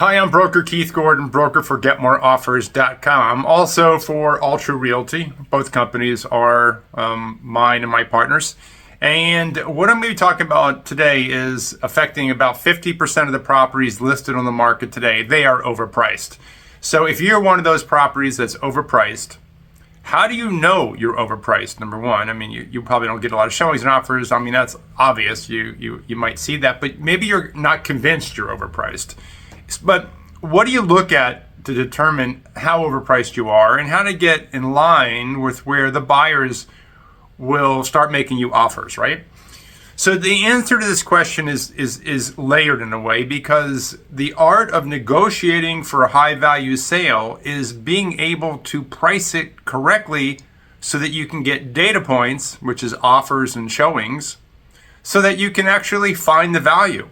Hi, I'm broker Keith Gordon, broker for GetMoreOffers.com. Also for Altru Realty. Both companies are mine and my partners. And what I'm going to be talking about today is affecting about 50% of the properties listed on the market today. They are overpriced. So if you're one of those properties that's overpriced, how do you know you're overpriced? Number one, I mean, you probably don't get a lot of showings and offers. I mean, that's obvious. You might see that, but maybe you're not convinced you're overpriced. But what do you look at to determine how overpriced you are and how to get in line with where the buyers will start making you offers, right? So the answer to this question is layered in a way, because the art of negotiating for a high value sale is being able to price it correctly so that you can get data points, which is offers and showings, so that you can actually find the value.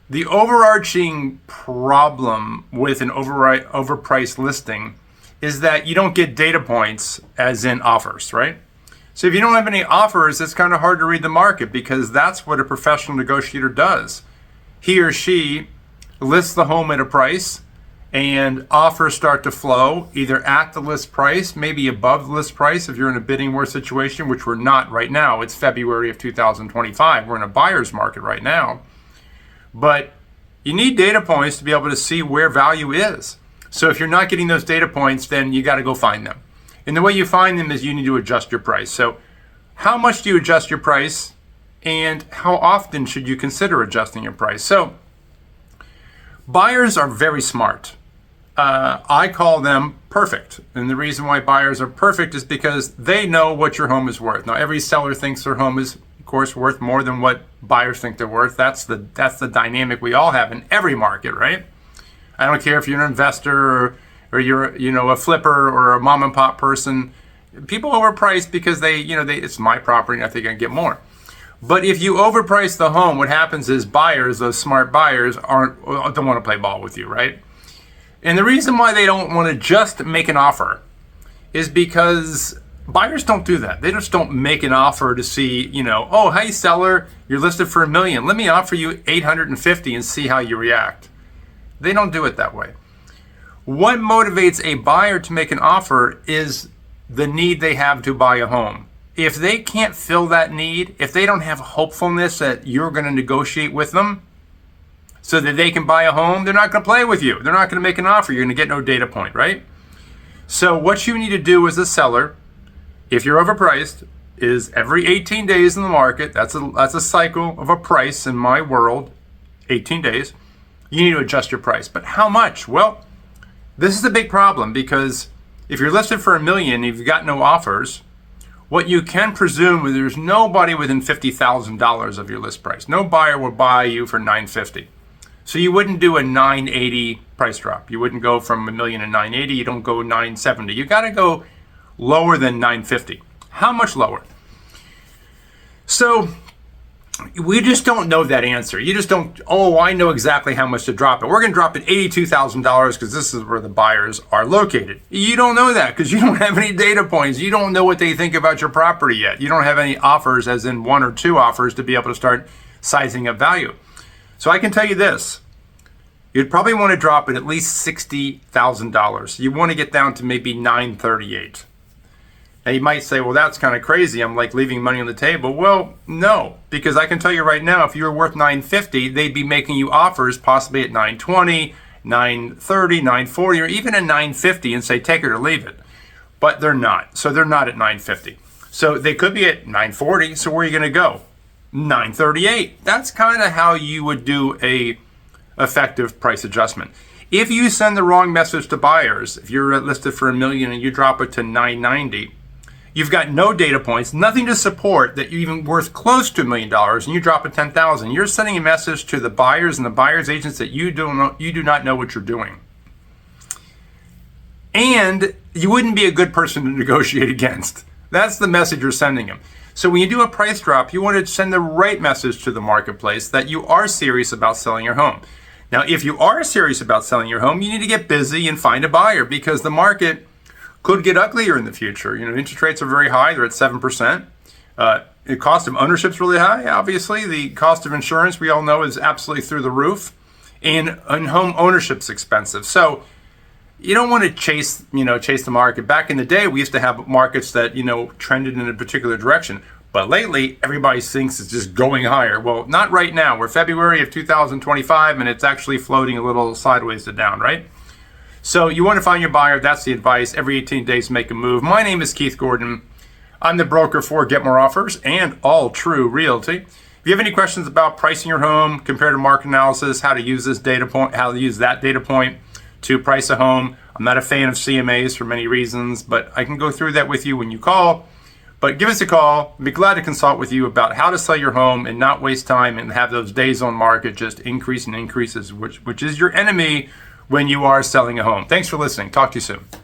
The overarching problem with an overpriced listing is that you don't get data points as in offers, right? So if you don't have any offers, it's kind of hard to read the market, because that's what a professional negotiator does. He or she lists the home at a price and offers start to flow either at the list price, maybe above the list price if you're in a bidding war situation, which we're not right now. It's February of 2025. We're in a buyer's market right now. But you need data points to be able to see where value is. So if you're not getting those data points, then you got to go find them. And the way you find them is you need to adjust your price. So how much do you adjust your price, and how often should you consider adjusting your price? So buyers are very smart. I call them perfect. And the reason why buyers are perfect is because they know what your home is worth. Now, every seller thinks their home is, of course, worth more than what buyers think they're worth. That's the dynamic we all have in every market, right? I don't care if you're an investor or you're a flipper or a mom and pop person. People overprice because they it's my property and I think I can get more. But if you overprice the home, what happens is buyers, those smart buyers, don't want to play ball with you, right? And the reason why they don't want to just make an offer is because buyers don't do that. They just don't make an offer to see, oh, hey, seller, you're listed for $1 million. Let me offer you $850 and see how you react. They don't do it that way. What motivates a buyer to make an offer is the need they have to buy a home. If they can't fill that need, if they don't have hopefulness that you're going to negotiate with them so that they can buy a home, they're not going to play with you. They're not going to make an offer. You're going to get no data point, right? So what you need to do as a seller, if you're overpriced, is every 18 days in the market, that's a cycle of a price in my world, 18 days, you need to adjust your price. But how much? Well, this is a big problem, because if you're listed for $1 million and you've got no offers, what you can presume is there's nobody within $50,000 of your list price. No buyer will buy you for $950. So you wouldn't do a $980 price drop. You wouldn't go from $1 million to $980. You don't go $970. You got to go lower than $950. How much lower? So we just don't know that answer. You just don't, I know exactly how much to drop it. We're going to drop it $82,000 because this is where the buyers are located. You don't know that because you don't have any data points. You don't know what they think about your property yet. You don't have any offers, as in 1 or 2 offers, to be able to start sizing up value. So I can tell you this. You'd probably want to drop it at least $60,000. You want to get down to maybe $938. Now you might say, well, that's kind of crazy. I'm like leaving money on the table. Well, no, because I can tell you right now, if you were worth $950, they'd be making you offers possibly at $920, $930, $940, or even at $950 and say, take it or leave it. But they're not. So they're not at $950. So they could be at $940. So where are you going to go? $938. That's kind of how you would do a effective price adjustment. If you send the wrong message to buyers, if you're listed for $1 million and you drop it to $990, you've got no data points, nothing to support that you're even worth close to $1 million, and you drop it $10,000. You're sending a message to the buyers and the buyers agents that you do not know what you're doing. And you wouldn't be a good person to negotiate against. That's the message you're sending them. So when you do a price drop, you want to send the right message to the marketplace that you are serious about selling your home. Now, if you are serious about selling your home, you need to get busy and find a buyer, because the market could get uglier in the future. Interest rates are very high. They're at 7%. The cost of ownership is really high, obviously. The cost of insurance, we all know, is absolutely through the roof. and home ownership's expensive. So you don't want to chase the market. Back in the day, we used to have markets that, trended in a particular direction. But lately, everybody thinks it's just going higher. Well, not right now. We're February of 2025, and it's actually floating a little sideways to down, right? So you want to find your buyer. That's the advice. Every 18 days, make a move. My name is Keith Gordon. I'm the broker for GetMoreOffers and Altru Realty. If you have any questions about pricing your home, comparative market analysis, how to use that data point to price a home. I'm not a fan of CMAs for many reasons, but I can go through that with you when you call. But give us a call. I'd be glad to consult with you about how to sell your home and not waste time and have those days on market just increase and increases, which is your enemy when you are selling a home. Thanks for listening. Talk to you soon.